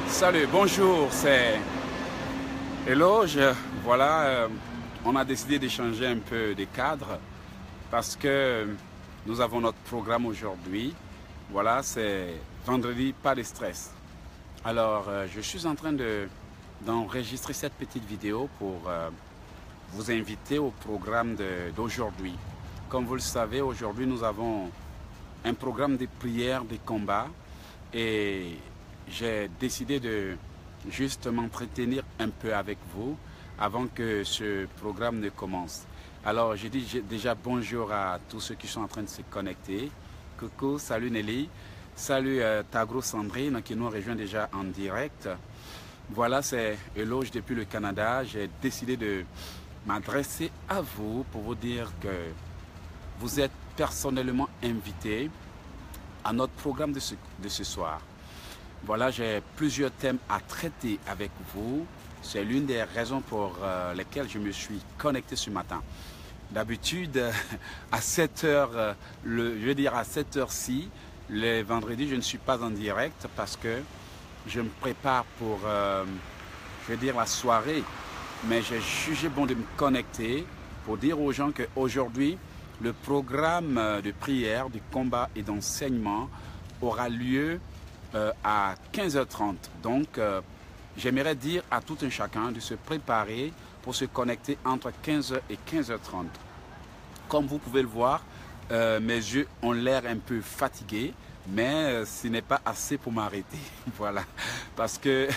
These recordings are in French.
Salut, bonjour, c'est Eloge. Voilà, on a décidé d'échanger un peu des cadres parce que nous avons notre programme aujourd'hui. Voilà, c'est vendredi, pas de stress. Alors, je suis en train d'enregistrer cette petite vidéo pour vous inviter au programme d'aujourd'hui. Comme vous le savez, aujourd'hui, nous avons un programme de prière, de combat et j'ai décidé de juste m'entretenir un peu avec vous avant que ce programme ne commence. Alors, je dis déjà bonjour à tous ceux qui sont en train de se connecter. Coucou, salut Nelly, salut Tagro Sandrine qui nous rejoint déjà en direct. Voilà, c'est Eloge depuis le Canada. J'ai décidé de m'adresser à vous pour vous dire que vous êtes personnellement invités à notre programme de ce soir. Voilà, j'ai plusieurs thèmes à traiter avec vous. C'est l'une des raisons pour lesquelles je me suis connecté ce matin. D'habitude, à 7 heures, je veux dire à cette heure-ci, les vendredis, je ne suis pas en direct parce que je me prépare pour, je veux dire, la soirée. Mais j'ai jugé bon de me connecter pour dire aux gens qu'aujourd'hui, le programme de prière, de combat et d'enseignement aura lieu à 15h30. Donc, j'aimerais dire à tout un chacun de se préparer pour se connecter entre 15h et 15h30. Comme vous pouvez le voir, mes yeux ont l'air un peu fatigués, mais ce n'est pas assez pour m'arrêter. Voilà. Parce que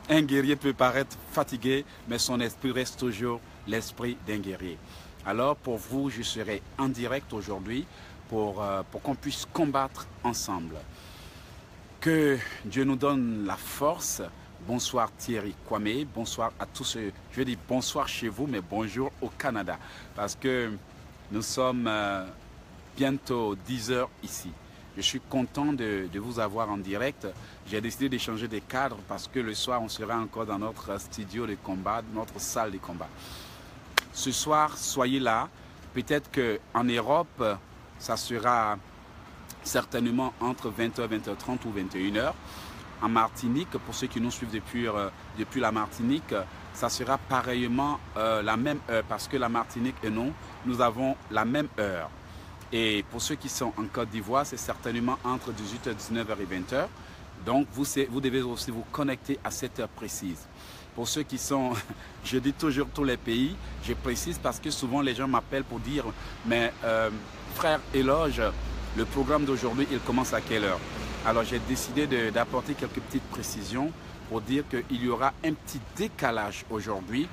un guerrier peut paraître fatigué, mais son esprit reste toujours l'esprit d'un guerrier. Alors, pour vous, je serai en direct aujourd'hui pour qu'on puisse combattre ensemble. Que Dieu nous donne la force. Bonsoir Thierry Kwame, bonsoir à tous ceux, je vais dire bonsoir chez vous, mais bonjour au Canada. Parce que nous sommes bientôt 10 heures ici. Je suis content de vous avoir en direct. J'ai décidé d'échanger des cadres parce que le soir, on sera encore dans notre studio de combat, notre salle de combat. Ce soir, soyez là. Peut-être qu'en Europe, ça sera certainement entre 20h, 20h30 ou 21h. En Martinique, pour ceux qui nous suivent depuis la Martinique, ça sera pareillement la même heure parce que la Martinique et nous avons la même heure. Et pour ceux qui sont en Côte d'Ivoire, c'est certainement entre 18h, 19h et 20h. Donc, vous devez aussi vous connecter à cette heure précise. Pour ceux qui sont, je dis toujours tous les pays, je précise parce que souvent les gens m'appellent pour dire « Mais frère Eloge, le programme d'aujourd'hui, il commence à quelle heure ?» Alors j'ai décidé d'apporter quelques petites précisions pour dire qu'il y aura un petit décalage aujourd'hui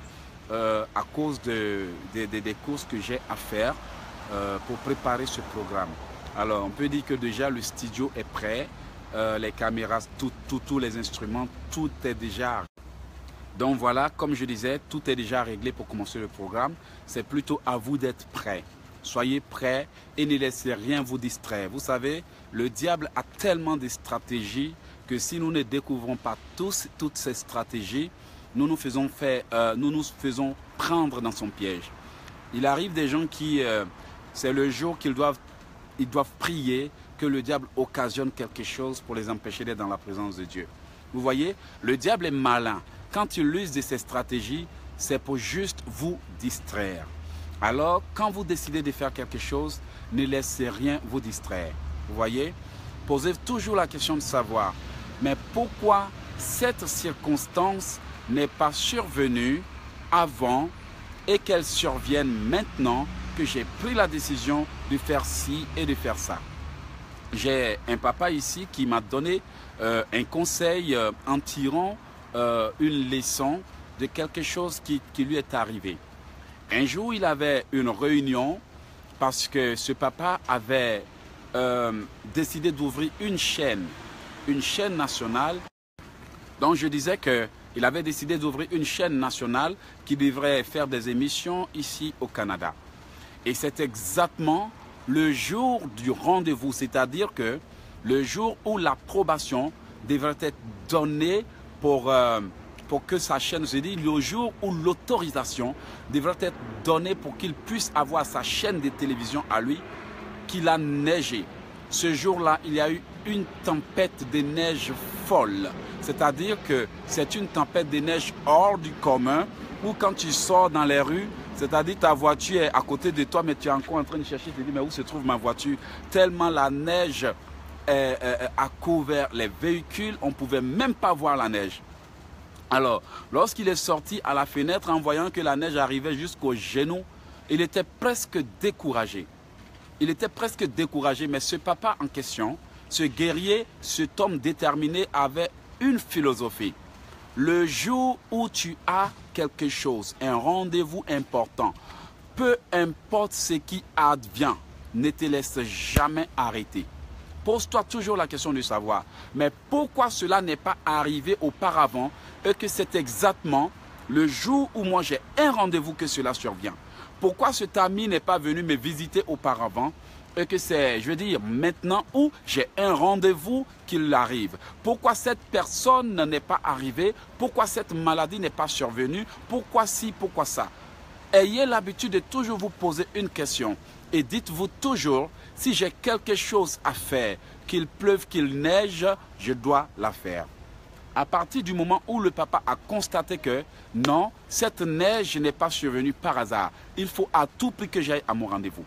à cause des courses que j'ai à faire pour préparer ce programme. Alors on peut dire que déjà le studio est prêt, les caméras, tous les instruments, tout est déjà. Donc voilà, comme je disais, tout est déjà réglé pour commencer le programme. C'est plutôt à vous d'être prêts. Soyez prêts et ne laissez rien vous distraire. Vous savez, le diable a tellement de stratégies que si nous ne découvrons pas toutes ces stratégies, nous nous faisons prendre dans son piège. Il arrive des gens qui, c'est le jour qu'ils doivent prier que le diable occasionne quelque chose pour les empêcher d'être dans la présence de Dieu. Vous voyez, le diable est malin. Quand il use de ces stratégies, c'est pour juste vous distraire. Alors, quand vous décidez de faire quelque chose, ne laissez rien vous distraire. Vous voyez? Posez toujours la question de savoir, mais pourquoi cette circonstance n'est pas survenue avant et qu'elle survienne maintenant que j'ai pris la décision de faire ci et de faire ça? J'ai un papa ici qui m'a donné un conseil en tirant une leçon de quelque chose qui lui est arrivé. Un jour, il avait une réunion parce que ce papa avait décidé d'ouvrir une chaîne nationale. Donc, je disais qu'il avait décidé d'ouvrir une chaîne nationale qui devrait faire des émissions ici au Canada. Et c'est exactement le jour du rendez-vous, c'est-à-dire que le jour où l'approbation devrait être donnée pour que sa chaîne se dise, le jour où l'autorisation devrait être donnée pour qu'il puisse avoir sa chaîne de télévision à lui, qu'il a neigé. ce jour-là, il y a eu une tempête de neige folle. C'est-à-dire que c'est une tempête de neige hors du commun, où quand tu sors dans les rues, c'est-à-dire ta voiture est à côté de toi, mais tu es encore en train de chercher, tu te dis, mais où se trouve ma voiture? Tellement la neige a couvert les véhicules, on ne pouvait même pas voir la neige. Alors, lorsqu'il est sorti à la fenêtre en voyant que la neige arrivait jusqu'aux genoux, il était presque découragé. Il était presque découragé, mais ce papa en question, ce guerrier, cet homme déterminé avait une philosophie. Le jour où tu as quelque chose, un rendez-vous important, peu importe ce qui advient, ne te laisse jamais arrêter. Pose-toi toujours la question de savoir, mais pourquoi cela n'est pas arrivé auparavant et que c'est exactement le jour où moi j'ai un rendez-vous que cela survient? Pourquoi cet ami n'est pas venu me visiter auparavant et que c'est, je veux dire, maintenant où j'ai un rendez-vous qu'il arrive? Pourquoi cette personne n'est pas arrivée? Pourquoi cette maladie n'est pas survenue? Pourquoi ci, pourquoi ça? Ayez l'habitude de toujours vous poser une question et dites-vous toujours, si j'ai quelque chose à faire, qu'il pleuve, qu'il neige, je dois la faire. À partir du moment où le papa a constaté que non, cette neige n'est pas survenue par hasard, il faut à tout prix que j'aille à mon rendez-vous.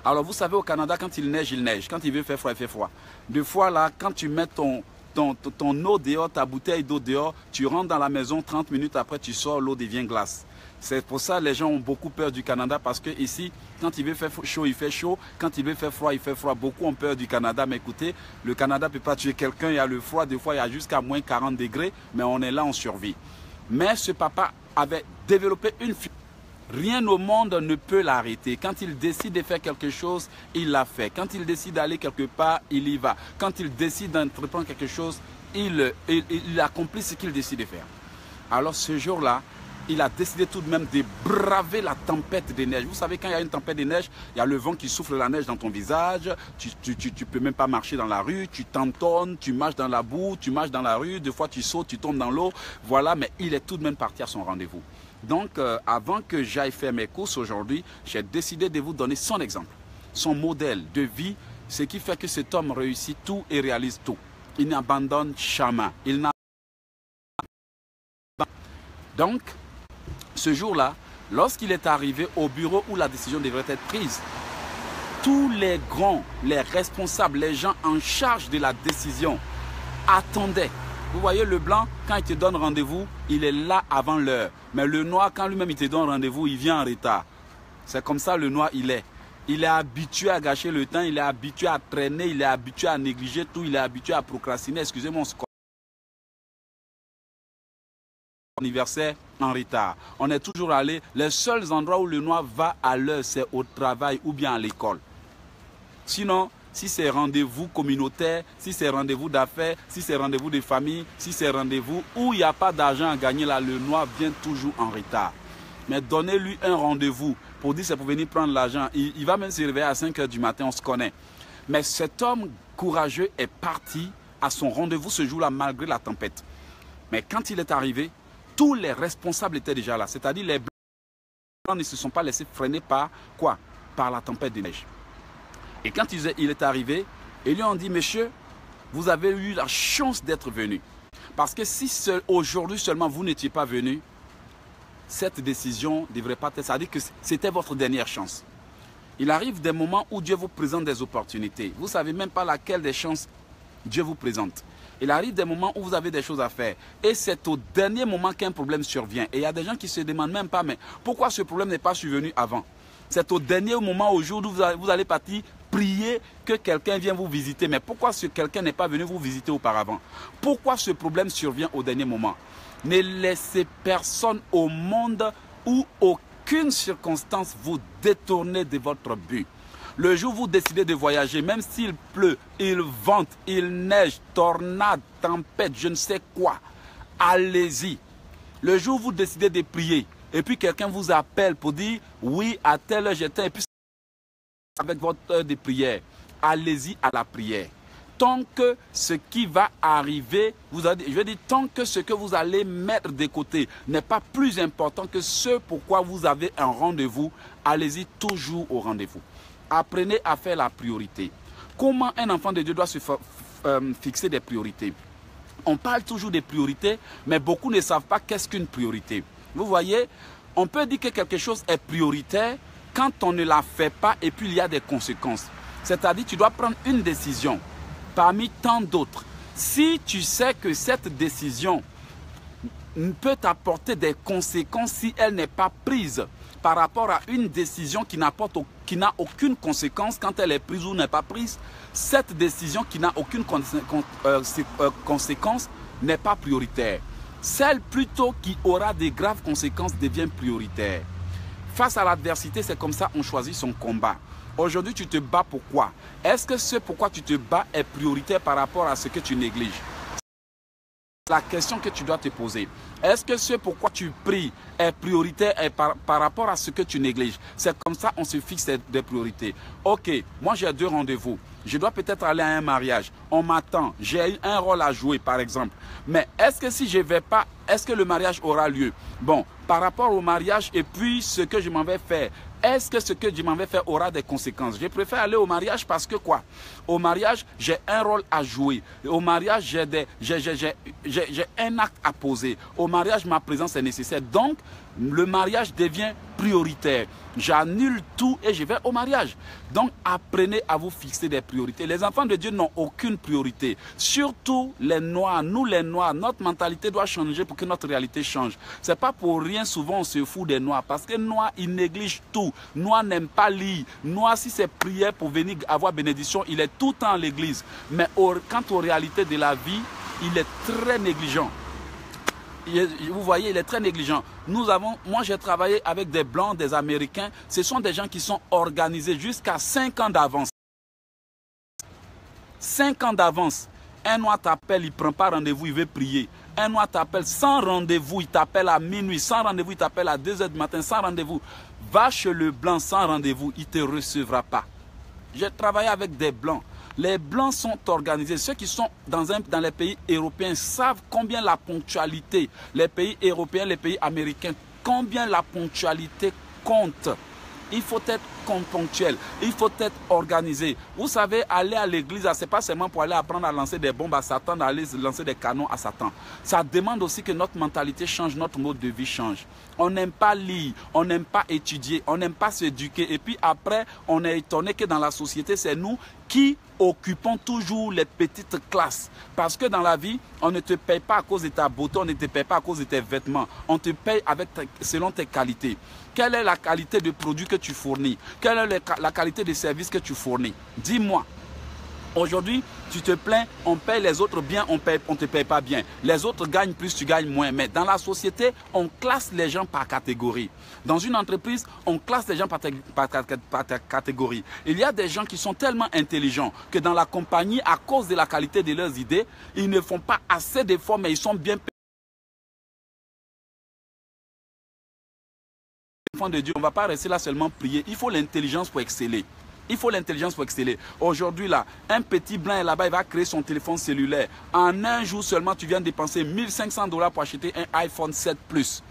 Alors vous savez, au Canada, quand il neige, il neige. Quand il veut faire froid, il fait froid. Des fois là, quand tu mets ton eau dehors, ta bouteille d'eau dehors, tu rentres dans la maison, 30 minutes après, tu sors, l'eau devient glace. C'est pour ça que les gens ont beaucoup peur du Canada, parce que ici, quand il veut faire chaud, il fait chaud. Quand il veut faire froid, il fait froid. Beaucoup ont peur du Canada, mais écoutez, le Canada ne peut pas tuer quelqu'un. Il y a le froid, des fois il y a jusqu'à moins 40 degrés, mais on est là, on survit. Mais ce papa avait développé une philosophie. Rien au monde ne peut l'arrêter. Quand il décide de faire quelque chose, il l'a fait. Quand il décide d'aller quelque part, il y va. Quand il décide d'entreprendre quelque chose, il accomplit ce qu'il décide de faire. Alors ce jour-là, il a décidé tout de même de braver la tempête de neige. Vous savez, quand il y a une tempête de neige, il y a le vent qui souffle la neige dans ton visage. Tu ne peux même pas marcher dans la rue. Tu t'entonnes, tu marches dans la boue, tu marches dans la rue. Des fois, tu sautes, tu tombes dans l'eau. Voilà, mais il est tout de même parti à son rendez-vous. Donc, avant que j'aille faire mes courses aujourd'hui, j'ai décidé de vous donner son exemple, son modèle de vie, ce qui fait que cet homme réussit tout et réalise tout. Il n'abandonne jamais. Donc, ce jour-là, lorsqu'il est arrivé au bureau où la décision devrait être prise, tous les grands, les responsables, les gens en charge de la décision attendaient. Vous voyez, le blanc, quand il te donne rendez-vous, il est là avant l'heure. Mais le noir, quand lui-même il te donne rendez-vous, il vient en retard. C'est comme ça le noir, il est. Il est habitué à gâcher le temps, il est habitué à traîner, il est habitué à négliger tout, il est habitué à procrastiner. Excusez-moi, anniversaire en retard. On est toujours allé. Les seuls endroits où le noir va à l'heure, c'est au travail ou bien à l'école. Sinon, si c'est rendez-vous communautaire, si c'est rendez-vous d'affaires, si c'est rendez-vous de famille, si c'est rendez-vous où il n'y a pas d'argent à gagner, là, le noir vient toujours en retard. Mais donnez-lui un rendez-vous pour dire c'est pour venir prendre l'argent. Il va même se réveiller à 5 h du matin, on se connaît. Mais cet homme courageux est parti à son rendez-vous ce jour-là malgré la tempête. Mais quand il est arrivé, tous les responsables étaient déjà là. C'est-à-dire les blancs ne se sont pas laissés freiner par quoi? Par la tempête de neige. Et quand il est arrivé, ils lui ont dit, monsieur, vous avez eu la chance d'être venu. Parce que si aujourd'hui seulement vous n'étiez pas venu, cette décision ne devrait pas être. C'est-à-dire que c'était votre dernière chance. Il arrive des moments où Dieu vous présente des opportunités. Vous ne savez même pas laquelle des chances Dieu vous présente. Il arrive des moments où vous avez des choses à faire. Et c'est au dernier moment qu'un problème survient. Et il y a des gens qui ne se demandent même pas, mais pourquoi ce problème n'est pas survenu avant? C'est au dernier moment, au jour où vous allez partir, prier que quelqu'un vienne vous visiter. Mais pourquoi ce quelqu'un n'est pas venu vous visiter auparavant? Pourquoi ce problème survient au dernier moment? Ne laissez personne au monde ou aucune circonstance vous détourner de votre but. Le jour où vous décidez de voyager, même s'il pleut, il vente, il neige, tornade, tempête, je ne sais quoi, allez-y. Le jour où vous décidez de prier, et puis quelqu'un vous appelle pour dire, oui, à telle heure j'étais, et puis avec votre heure de prière, allez-y à la prière. Tant que ce qui va arriver, je veux dire, tant que ce que vous allez mettre de côté n'est pas plus important que ce pourquoi vous avez un rendez-vous, allez-y toujours au rendez-vous. Apprenez à faire la priorité. comment un enfant de Dieu doit se fixer des priorités. On parle toujours des priorités, mais beaucoup ne savent pas qu'est-ce qu'une priorité. Vous voyez, on peut dire que quelque chose est prioritaire quand on ne la fait pas et puis il y a des conséquences. C'est-à-dire tu dois prendre une décision parmi tant d'autres. Si tu sais que cette décision peut t'apporter des conséquences si elle n'est pas prise par rapport à une décision qui n'a aucune conséquence quand elle est prise ou n'est pas prise, cette décision qui n'a aucune conséquence n'est pas prioritaire. Celle plutôt qui aura des graves conséquences devient prioritaire. Face à l'adversité, c'est comme ça qu'on choisit son combat. Aujourd'hui, tu te bats pourquoi? Est-ce que ce pourquoi tu te bats est prioritaire par rapport à ce que tu négliges? La question que tu dois te poser. Est-ce que ce pourquoi tu pries est prioritaire par rapport à ce que tu négliges? C'est comme ça qu'on se fixe des priorités. Ok, moi j'ai 2 rendez-vous. Je dois peut-être aller à un mariage. On m'attend. J'ai un rôle à jouer par exemple. Mais est-ce que si je ne vais pas, est-ce que le mariage aura lieu? Bon, par rapport au mariage et puis ce que je m'en vais faire, est-ce que ce que je m'en vais faire aura des conséquences? Je préfère aller au mariage parce que quoi? Au mariage, j'ai un rôle à jouer. Au mariage, j'ai un acte à poser. Au mariage, ma présence est nécessaire. Donc, le mariage devient prioritaire. J'annule tout et je vais au mariage. Donc, apprenez à vous fixer des priorités. Les enfants de Dieu n'ont aucune priorité. Surtout les Noirs. Nous, les Noirs, notre mentalité doit changer pour que notre réalité change. Ce n'est pas pour rien, souvent, on se fout des Noirs. Parce que Noirs, ils négligent tout. Noirs n'aiment pas lire. Noirs, si c'est prière pour venir avoir bénédiction, il est tout le temps à l'église. Mais quant aux réalités de la vie, il est très négligent. Vous voyez, il est très négligent. Moi j'ai travaillé avec des Blancs, des Américains. Ce sont des gens qui sont organisés jusqu'à 5 ans d'avance. 5 ans d'avance. Un Noir t'appelle, il ne prend pas rendez-vous, il veut prier. Un Noir t'appelle sans rendez-vous, il t'appelle à minuit. Sans rendez-vous, il t'appelle à 2 h du matin, sans rendez-vous. Va chez le Blanc sans rendez-vous, il ne te recevra pas. J'ai travaillé avec des Blancs. Les Blancs sont organisés. Ceux qui sont dans les pays européens savent combien la ponctualité, les pays européens, les pays américains, combien la ponctualité compte. Il faut être ponctuel, il faut être organisé. Vous savez, aller à l'église, ce n'est pas seulement pour aller apprendre à lancer des bombes à Satan, d'aller lancer des canons à Satan. Ça demande aussi que notre mentalité change, notre mode de vie change. On n'aime pas lire, on n'aime pas étudier, on n'aime pas s'éduquer. Et puis après, on est étonné que dans la société, c'est nous qui occupons toujours les petites classes. Parce que dans la vie, on ne te paye pas à cause de ta beauté, on ne te paye pas à cause de tes vêtements. On te paye selon tes qualités. Quelle est la qualité de produit que tu fournis? Quelle est la qualité de service que tu fournis? Dis-moi. Aujourd'hui, tu te plains, on paye les autres bien, on ne te paye pas bien. Les autres gagnent plus, tu gagnes moins. Mais dans la société, on classe les gens par catégorie. Dans une entreprise, on classe les gens par catégorie. Il y a des gens qui sont tellement intelligents que dans la compagnie, à cause de la qualité de leurs idées, ils ne font pas assez d'efforts, mais ils sont bien payés. Enfants de Dieu, on ne va pas rester là seulement prier. Il faut l'intelligence pour exceller. Il faut l'intelligence pour exceller. Aujourd'hui, là, un petit blanc est là-bas, il va créer son téléphone cellulaire. En un jour seulement, tu viens de dépenser 1500 $ pour acheter un iPhone 7 Plus.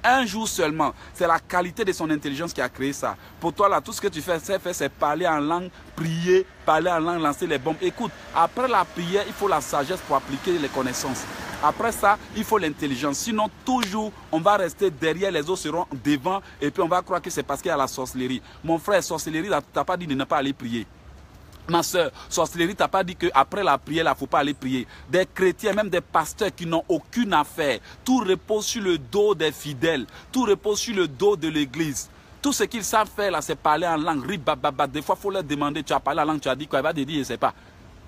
Un jour seulement. C'est la qualité de son intelligence qui a créé ça. Pour toi, là, tout ce que tu fais, c'est parler en langue, prier, parler en langue, lancer les bombes. Écoute, après la prière, il faut la sagesse pour appliquer les connaissances. Après ça, il faut l'intelligence. Sinon, toujours, on va rester derrière, les autres seront devant et puis on va croire que c'est parce qu'il y a la sorcellerie. Mon frère, sorcellerie, tu n'as pas dit de ne pas aller prier. Ma soeur, sorcellerie, tu n'as pas dit qu'après la prière, il ne faut pas aller prier. Des chrétiens, même des pasteurs qui n'ont aucune affaire. Tout repose sur le dos des fidèles. Tout repose sur le dos de l'église. Tout ce qu'ils savent faire, là, c'est parler en langue. Des fois, il faut leur demander, tu as parlé en langue, tu as dit quoi? Il va te dire, je ne sais pas.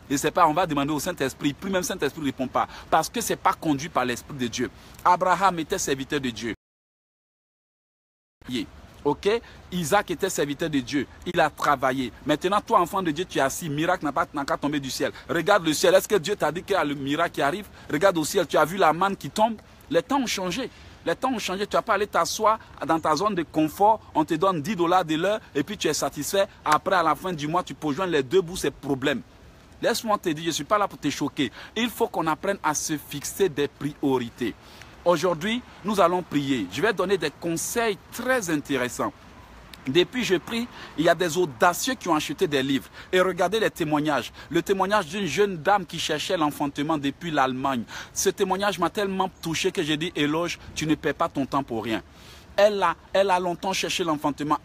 Je ne sais pas, on va demander au Saint-Esprit. Puis même Saint-Esprit ne répond pas. Parce que ce n'est pas conduit par l'Esprit de Dieu. Abraham était serviteur de Dieu. Ok? Isaac était serviteur de Dieu. Il a travaillé. Maintenant, toi, enfant de Dieu, tu es assis. Miracle n'a qu'à tomber du ciel. Regarde le ciel. Est-ce que Dieu t'a dit qu'il y a le miracle qui arrive? Regarde au ciel. Tu as vu la manne qui tombe? Les temps ont changé. Les temps ont changé. Tu n'as pas allé t'asseoir dans ta zone de confort. On te donne 10 $ de l'heure et puis tu es satisfait. Après, à la fin du mois, tu peux joindre les deux bouts, c'est problème. Laisse-moi te dire, je ne suis pas là pour te choquer. Il faut qu'on apprenne à se fixer des priorités. Aujourd'hui, nous allons prier. Je vais donner des conseils très intéressants. Depuis, je prie, il y a des audacieux qui ont acheté des livres. Et regardez les témoignages. Le témoignage d'une jeune dame qui cherchait l'enfantement depuis l'Allemagne. Ce témoignage m'a tellement touché que j'ai dit, Éloge, tu ne perds pas ton temps pour rien. Elle a longtemps cherché l'enfantement.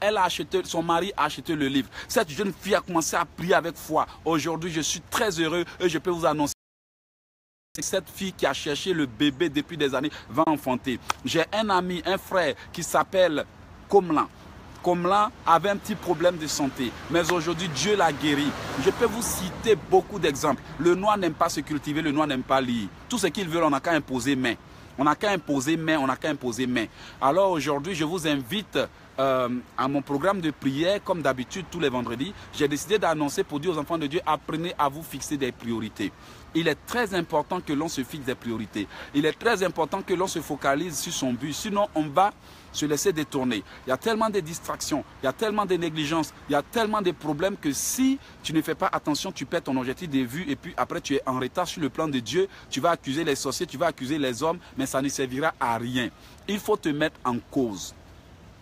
Son mari a acheté le livre. Cette jeune fille a commencé à prier avec foi. Aujourd'hui, je suis très heureux et je peux vous annoncer que cette fille qui a cherché le bébé depuis des années va enfanter. J'ai un ami, un frère qui s'appelle Komlan. Komlan avait un petit problème de santé, mais aujourd'hui Dieu l'a guéri. Je peux vous citer beaucoup d'exemples. Le noir n'aime pas se cultiver, le noir n'aime pas lire. Tout ce qu'il veut, on n'a qu'à imposer main. On n'a qu'à imposer main, on n'a qu'à imposer main. Alors aujourd'hui, je vous invite à mon programme de prière, comme d'habitude tous les vendredis. J'ai décidé d'annoncer pour dire aux enfants de Dieu, apprenez à vous fixer des priorités. Il est très important que l'on se fixe des priorités. Il est très important que l'on se focalise sur son but. Sinon, on va se laisser détourner. Il y a tellement de distractions, il y a tellement de négligences, il y a tellement de problèmes que si tu ne fais pas attention, tu perds ton objectif de vue et puis après tu es en retard sur le plan de Dieu. Tu vas accuser les sorciers, tu vas accuser les hommes, mais ça ne servira à rien. Il faut te mettre en cause.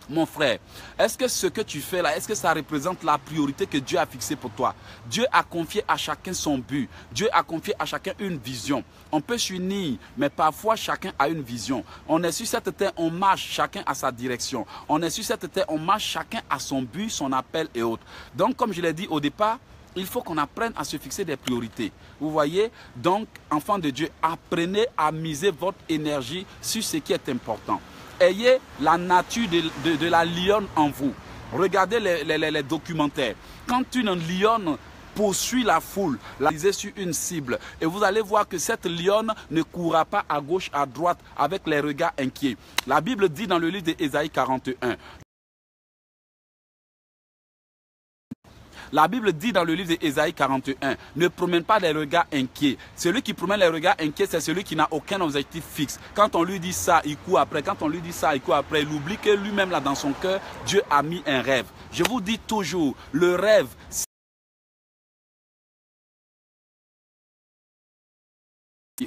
Mon frère, est-ce que ce que tu fais là, est-ce que ça représente la priorité que Dieu a fixée pour toi? Dieu a confié à chacun son but. Dieu a confié à chacun une vision. On peut s'unir, mais parfois chacun a une vision. On est sur cette terre, on marche, chacun a sa direction. On est sur cette terre, on marche, chacun a son but, son appel et autres. Donc, comme je l'ai dit au départ, il faut qu'on apprenne à se fixer des priorités. Vous voyez? Donc, enfants de Dieu, apprenez à miser votre énergie sur ce qui est important. Ayez la nature de la lionne en vous. Regardez les documentaires. Quand une lionne poursuit la foule, la visée sur une cible, et vous allez voir que cette lionne ne courra pas à gauche, à droite, avec les regards inquiets. La Bible dit dans le livre d'Ésaïe 41, la Bible dit dans le livre d'Ésaïe 41, ne promène pas des regards inquiets. Celui qui promène les regards inquiets, c'est celui qui n'a aucun objectif fixe. Quand on lui dit ça, il court après. Quand on lui dit ça, il court après. Il oublie que lui-même, là, dans son cœur, Dieu a mis un rêve. Je vous dis toujours, le rêve,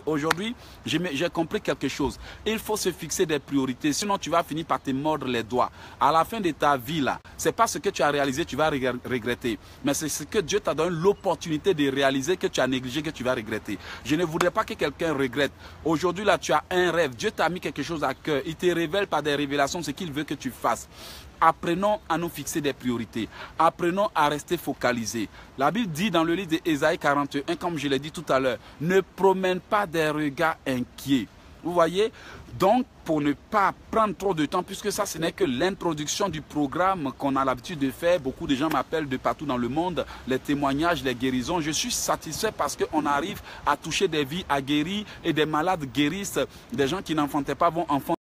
aujourd'hui, j'ai compris quelque chose. Il faut se fixer des priorités, sinon tu vas finir par te mordre les doigts. À la fin de ta vie, là, c'est pas ce que tu as réalisé que tu vas regretter, mais c'est ce que Dieu t'a donné l'opportunité de réaliser que tu as négligé que tu vas regretter. Je ne voudrais pas que quelqu'un regrette. Aujourd'hui, là, tu as un rêve. Dieu t'a mis quelque chose à cœur. Il te révèle par des révélations ce qu'il veut que tu fasses. Apprenons à nous fixer des priorités. Apprenons à rester focalisés. La Bible dit dans le livre d'Ésaïe 41, comme je l'ai dit tout à l'heure, ne promène pas des regards inquiets. Vous voyez? Donc, pour ne pas prendre trop de temps, puisque ça, ce n'est que l'introduction du programme qu'on a l'habitude de faire. Beaucoup de gens m'appellent de partout dans le monde, les témoignages, les guérisons. Je suis satisfait parce qu'on arrive à toucher des vies, à guérir, et des malades guérissent. Des gens qui n'enfantaient pas vont enfanter.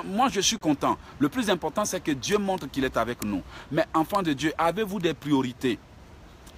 Moi, je suis content. Le plus important, c'est que Dieu montre qu'il est avec nous. Mais enfants de Dieu, avez-vous des priorités?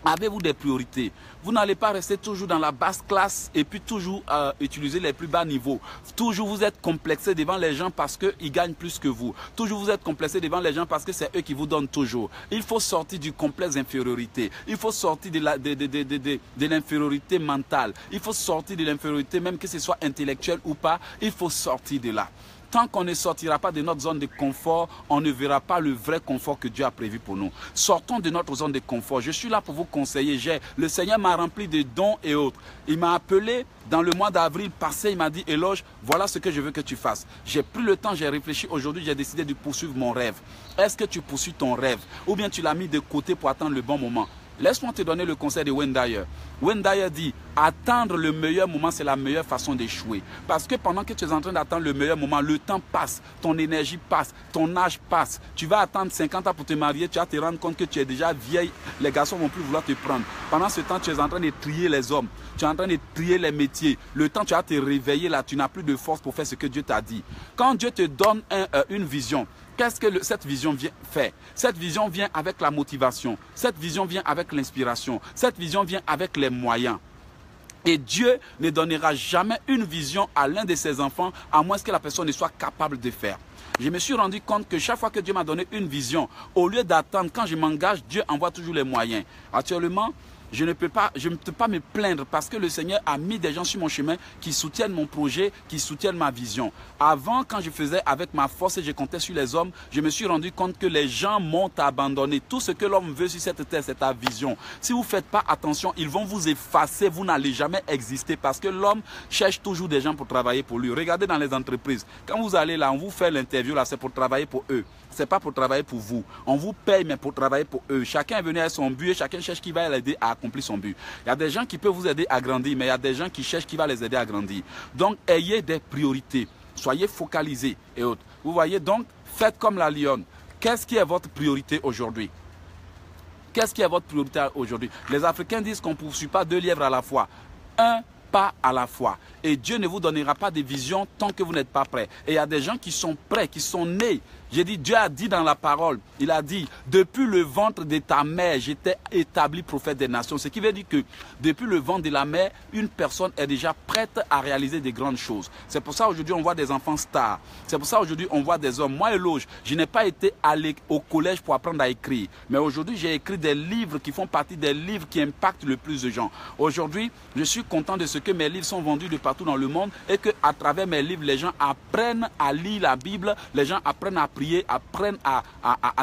Avez-vous des priorités? Vous n'allez pas rester toujours dans la basse classe et puis toujours utiliser les plus bas niveaux. Toujours vous êtes complexé devant les gens parce qu'ils gagnent plus que vous. Toujours vous êtes complexé devant les gens parce que c'est eux qui vous donnent toujours. Il faut sortir du complexe d'infériorité. Il faut sortir de l'infériorité mentale. Il faut sortir de l'infériorité, même que ce soit intellectuel ou pas. Il faut sortir de là. Tant qu'on ne sortira pas de notre zone de confort, on ne verra pas le vrai confort que Dieu a prévu pour nous. Sortons de notre zone de confort. Je suis là pour vous conseiller. Le Seigneur m'a rempli de dons et autres. Il m'a appelé dans le mois d'avril passé. Il m'a dit, Éloge, voilà ce que je veux que tu fasses. J'ai pris le temps, j'ai réfléchi. Aujourd'hui, j'ai décidé de poursuivre mon rêve. Est-ce que tu poursuis ton rêve? Ou bien tu l'as mis de côté pour attendre le bon moment? Laisse-moi te donner le conseil de Wayne Dyer. Wayne Dyer dit, attendre le meilleur moment, c'est la meilleure façon d'échouer. Parce que pendant que tu es en train d'attendre le meilleur moment, le temps passe, ton énergie passe, ton âge passe. Tu vas attendre 50 ans pour te marier, tu vas te rendre compte que tu es déjà vieille, les garçons ne vont plus vouloir te prendre. Pendant ce temps, tu es en train de trier les hommes, tu es en train de trier les métiers. Le temps, tu vas te réveiller là, tu n'as plus de force pour faire ce que Dieu t'a dit. Quand Dieu te donne une vision, qu'est-ce que cette vision vient faire? Cette vision vient avec la motivation. Cette vision vient avec l'inspiration. Cette vision vient avec les moyens. Et Dieu ne donnera jamais une vision à l'un de ses enfants à moins que la personne ne soit capable de faire. Je me suis rendu compte que chaque fois que Dieu m'a donné une vision, au lieu d'attendre, quand je m'engage, Dieu envoie toujours les moyens. Actuellement, je ne peux pas me plaindre parce que le Seigneur a mis des gens sur mon chemin qui soutiennent mon projet, qui soutiennent ma vision. Avant, quand je faisais avec ma force et je comptais sur les hommes, je me suis rendu compte que les gens m'ont abandonné. Tout ce que l'homme veut sur cette terre, c'est ta vision. Si vous ne faites pas attention, ils vont vous effacer, vous n'allez jamais exister parce que l'homme cherche toujours des gens pour travailler pour lui. Regardez dans les entreprises, quand vous allez là, on vous fait l'interview là, c'est pour travailler pour eux. Ce n'est pas pour travailler pour vous. On vous paye, mais pour travailler pour eux. Chacun est venu à son but et chacun cherche qui va l'aider à accomplir son but. Il y a des gens qui peuvent vous aider à grandir, mais il y a des gens qui cherchent qui va les aider à grandir. Donc, ayez des priorités. Soyez focalisés et autres. Vous voyez, donc, faites comme la lionne. Qu'est-ce qui est votre priorité aujourd'hui? Qu'est-ce qui est votre priorité aujourd'hui? Les Africains disent qu'on ne poursuit pas 2 lièvres à la fois. Un pas à la fois. Et Dieu ne vous donnera pas de vision tant que vous n'êtes pas prêt. Et il y a des gens qui sont prêts, qui sont nés. J'ai dit, Dieu a dit dans la parole, il a dit, depuis le ventre de ta mère, j'étais établi prophète des nations. Ce qui veut dire que depuis le ventre de la mère, une personne est déjà prête à réaliser des grandes choses. C'est pour ça aujourd'hui on voit des enfants stars. C'est pour ça aujourd'hui on voit des hommes. Moi, Eloge, je n'ai pas été allé au collège pour apprendre à écrire. Mais aujourd'hui, j'ai écrit des livres qui font partie des livres qui impactent le plus de gens. Aujourd'hui, je suis content de ce que mes livres sont vendus de partout dans le monde et qu'à travers mes livres, les gens apprennent à lire la Bible, les gens apprennent à prier, apprennent à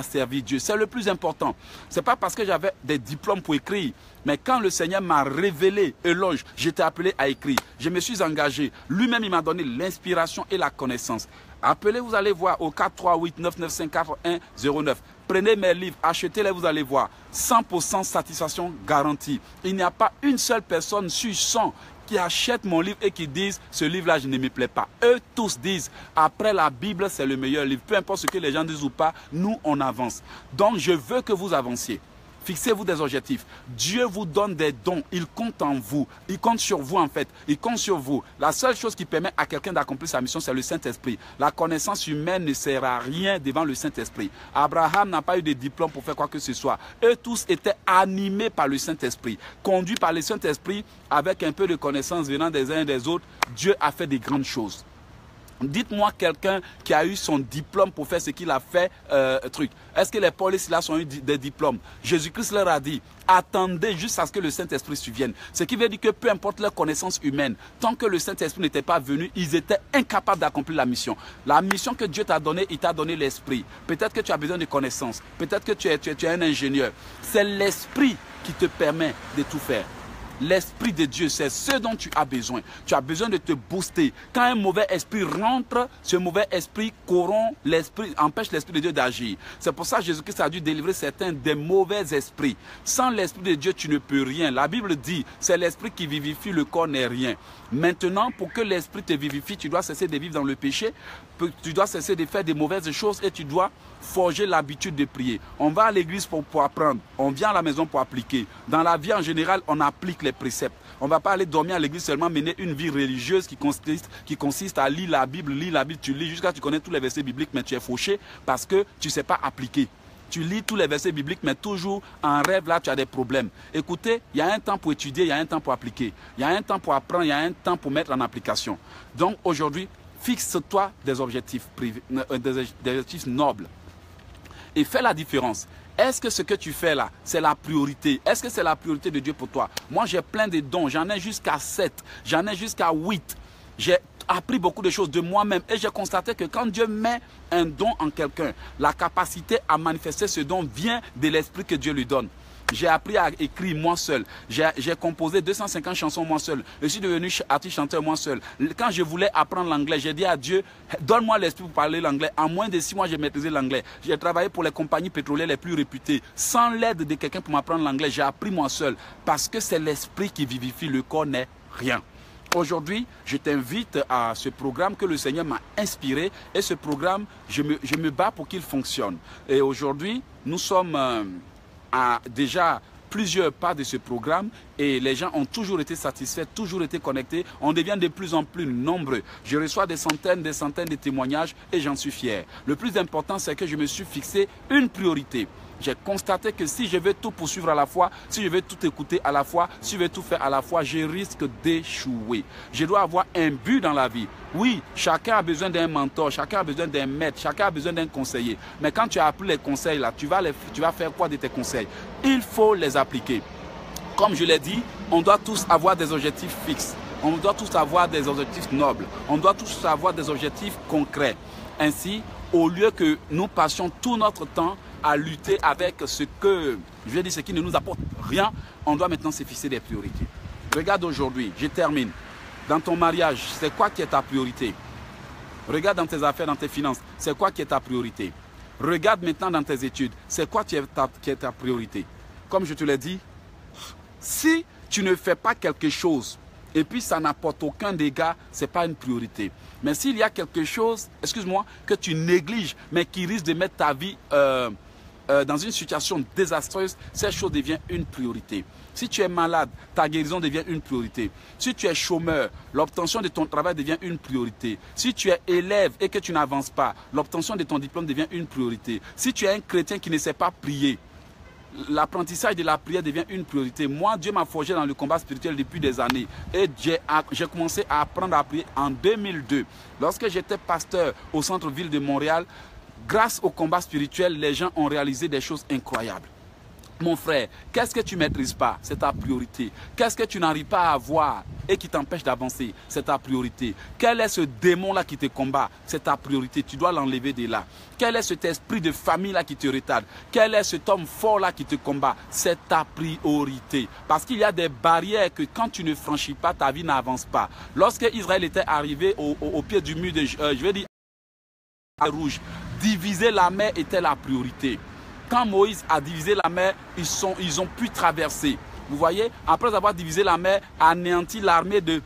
servir Dieu. C'est le plus important. Ce n'est pas parce que j'avais des diplômes pour écrire, mais quand le Seigneur m'a révélé, Eloge, j'étais appelé à écrire. Je me suis engagé. Lui-même, il m'a donné l'inspiration et la connaissance. Appelez, vous allez voir au 438 995 4109. Prenez mes livres, achetez-les, vous allez voir. 100% satisfaction garantie. Il n'y a pas une seule personne sur 100 qui achètent mon livre et qui disent ce livre-là, je ne me plaît pas. Eux tous disent, après la Bible, c'est le meilleur livre. Peu importe ce que les gens disent ou pas, nous, on avance. Donc, je veux que vous avanciez. Fixez-vous des objectifs. Dieu vous donne des dons. Il compte en vous. Il compte sur vous en fait. Il compte sur vous. La seule chose qui permet à quelqu'un d'accomplir sa mission, c'est le Saint-Esprit. La connaissance humaine ne sert à rien devant le Saint-Esprit. Abraham n'a pas eu de diplôme pour faire quoi que ce soit. Eux tous étaient animés par le Saint-Esprit. Conduits par le Saint-Esprit, avec un peu de connaissance venant des uns et des autres, Dieu a fait des grandes choses. Dites-moi quelqu'un qui a eu son diplôme pour faire ce qu'il a fait, Est-ce que les Paul et Silas ont eu des diplômes? Jésus-Christ leur a dit, attendez jusqu'à ce que le Saint-Esprit survienne. Ce qui veut dire que peu importe leur connaissance humaine, tant que le Saint-Esprit n'était pas venu, ils étaient incapables d'accomplir la mission. La mission que Dieu t'a donnée, il t'a donné l'Esprit. Peut-être que tu as besoin de connaissances. Peut-être que tu es un ingénieur. C'est l'Esprit qui te permet de tout faire. L'Esprit de Dieu, c'est ce dont tu as besoin. Tu as besoin de te booster. Quand un mauvais esprit rentre, ce mauvais esprit corrompt l'esprit, empêche l'Esprit de Dieu d'agir. C'est pour ça que Jésus-Christ a dû délivrer certains des mauvais esprits. Sans l'Esprit de Dieu, tu ne peux rien. La Bible dit, c'est l'Esprit qui vivifie, le corps n'est rien. Maintenant, pour que l'Esprit te vivifie, tu dois cesser de vivre dans le péché, tu dois cesser de faire des mauvaises choses et tu dois forger l'habitude de prier. On va à l'église pour apprendre, on vient à la maison pour appliquer. Dans la vie en général, on applique les préceptes. On ne va pas aller dormir à l'église seulement, mener une vie religieuse qui consiste à lire la Bible, tu lis jusqu'à ce que tu connais tous les versets bibliques, mais tu es fauché parce que tu ne sais pas appliquer. Tu lis tous les versets bibliques, mais toujours en rêve, là, tu as des problèmes. Écoutez, il y a un temps pour étudier, il y a un temps pour appliquer. Il y a un temps pour apprendre, il y a un temps pour mettre en application. Donc aujourd'hui, fixe-toi des objectifs nobles et fais la différence. Est-ce que ce que tu fais là, c'est la priorité? Est-ce que c'est la priorité de Dieu pour toi? Moi, j'ai plein de dons. J'en ai jusqu'à 7. J'en ai jusqu'à 8. J'ai appris beaucoup de choses de moi-même et j'ai constaté que quand Dieu met un don en quelqu'un, la capacité à manifester ce don vient de l'esprit que Dieu lui donne. J'ai appris à écrire moi seul. J'ai composé 250 chansons moi seul. Je suis devenu artiste chanteur moi seul. Quand je voulais apprendre l'anglais, j'ai dit à Dieu, donne-moi l'esprit pour parler l'anglais. En moins de 6 mois, j'ai maîtrisé l'anglais. J'ai travaillé pour les compagnies pétrolières les plus réputées. Sans l'aide de quelqu'un pour m'apprendre l'anglais, j'ai appris moi seul. Parce que c'est l'esprit qui vivifie, le corps n'est rien. Aujourd'hui, je t'invite à ce programme que le Seigneur m'a inspiré. Et ce programme, je me bats pour qu'il fonctionne. Et aujourd'hui, nous sommes à déjà plusieurs pas de ce programme et les gens ont toujours été satisfaits, toujours été connectés. On devient de plus en plus nombreux. Je reçois des centaines de témoignages et j'en suis fier. Le plus important, c'est que je me suis fixé une priorité. J'ai constaté que si je veux tout poursuivre à la fois, si je veux tout écouter à la fois, si je veux tout faire à la fois, je risque d'échouer. Je dois avoir un but dans la vie. Oui, chacun a besoin d'un mentor, chacun a besoin d'un maître, chacun a besoin d'un conseiller. Mais quand tu as appris les conseils, là, tu vas faire quoi de tes conseils? Il faut les appliquer. Comme je l'ai dit, on doit tous avoir des objectifs fixes. On doit tous avoir des objectifs nobles. On doit tous avoir des objectifs concrets. Ainsi, au lieu que nous passions tout notre temps à lutter avec ce que, je vais dire, ce qui ne nous apporte rien, on doit maintenant se fixer des priorités. Regarde aujourd'hui, je termine. Dans ton mariage, c'est quoi qui est ta priorité? Regarde dans tes affaires, dans tes finances, c'est quoi qui est ta priorité? Regarde maintenant dans tes études, c'est quoi qui est ta priorité? Comme je te l'ai dit, si tu ne fais pas quelque chose et puis ça n'apporte aucun dégât, ce n'est pas une priorité. Mais s'il y a quelque chose, excuse-moi, que tu négliges, mais qui risque de mettre ta vie dans une situation désastreuse, cette chose devient une priorité. Si tu es malade, ta guérison devient une priorité. Si tu es chômeur, l'obtention de ton travail devient une priorité. Si tu es élève et que tu n'avances pas, l'obtention de ton diplôme devient une priorité. Si tu es un chrétien qui ne sait pas prier, l'apprentissage de la prière devient une priorité. Moi, Dieu m'a forgé dans le combat spirituel depuis des années. Et j'ai commencé à apprendre à prier en 2002. Lorsque j'étais pasteur au centre-ville de Montréal, grâce au combat spirituel, les gens ont réalisé des choses incroyables. Mon frère, qu'est-ce que tu ne maîtrises pas? C'est ta priorité. Qu'est-ce que tu n'arrives pas à voir et qui t'empêche d'avancer? C'est ta priorité. Quel est ce démon-là qui te combat? C'est ta priorité. Tu dois l'enlever de là. Quel est cet esprit de famille-là qui te retarde? Quel est cet homme fort-là qui te combat? C'est ta priorité. Parce qu'il y a des barrières que quand tu ne franchis pas, ta vie n'avance pas. Lorsque Israël était arrivé au pied du mur de, je vais dire, rouge, diviser la mer était la priorité. Quand Moïse a divisé la mer, ils ont pu traverser. Vous voyez, après avoir divisé la mer, anéantir l'armée de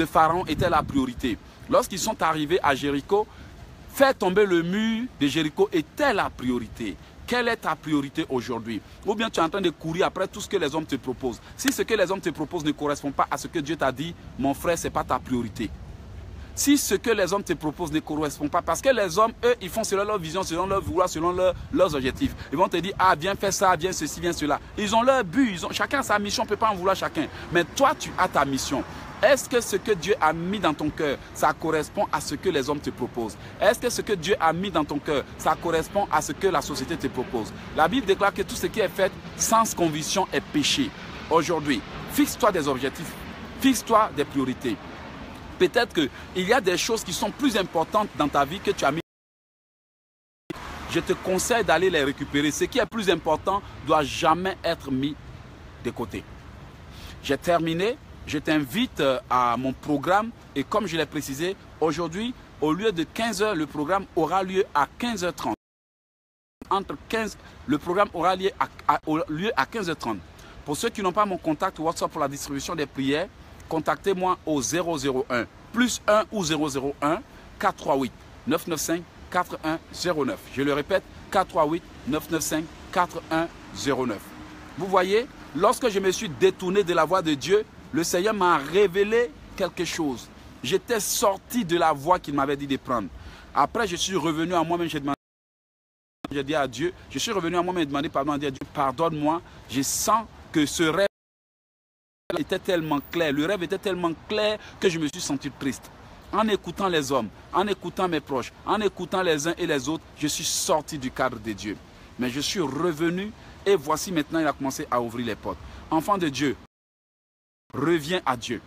Pharaon était la priorité. Lorsqu'ils sont arrivés à Jéricho, faire tomber le mur de Jéricho était la priorité. Quelle est ta priorité aujourd'hui? Ou bien tu es en train de courir après tout ce que les hommes te proposent. Si ce que les hommes te proposent ne correspond pas à ce que Dieu t'a dit, mon frère, ce n'est pas ta priorité. Si ce que les hommes te proposent ne correspond pas, parce que les hommes, eux, ils font selon leur vision, selon leur vouloir, selon leurs objectifs. Ils vont te dire, ah, viens faire ça, viens ceci, viens cela. Ils ont leur but, chacun a sa mission, on ne peut pas en vouloir chacun. Mais toi, tu as ta mission. Est-ce que ce que Dieu a mis dans ton cœur, ça correspond à ce que les hommes te proposent? Est-ce que ce que Dieu a mis dans ton cœur, ça correspond à ce que la société te propose? La Bible déclare que tout ce qui est fait sans conviction est péché. Aujourd'hui, fixe-toi des objectifs, fixe-toi des priorités. Peut-être qu'il y a des choses qui sont plus importantes dans ta vie que tu as mis. Je te conseille d'aller les récupérer. Ce qui est plus important ne doit jamais être mis de côté. J'ai terminé. Je t'invite à mon programme. Et comme je l'ai précisé, aujourd'hui, au lieu de 15 h, le programme aura lieu à 15h30. Le programme aura lieu à 15h30. Pour ceux qui n'ont pas mon contact WhatsApp pour la distribution des prières, contactez-moi au 001 plus 1 ou 001 438 995 4109. Je le répète, 438 995 4109. Vous voyez, lorsque je me suis détourné de la voie de Dieu, le Seigneur m'a révélé quelque chose. J'étais sorti de la voie qu'il m'avait dit de prendre. Après, je suis revenu à moi-même, j'ai dit à Dieu, je suis revenu à moi-même et demandé pardon à Dieu, pardonne-moi, je sens que ce rêve était tellement clair, le rêve était tellement clair que je me suis senti triste. En écoutant les hommes, en écoutant mes proches, en écoutant les uns et les autres, je suis sorti du cadre de Dieu. Mais je suis revenu et voici maintenant il a commencé à ouvrir les portes. Enfant de Dieu, reviens à Dieu.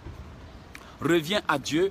Reviens à Dieu.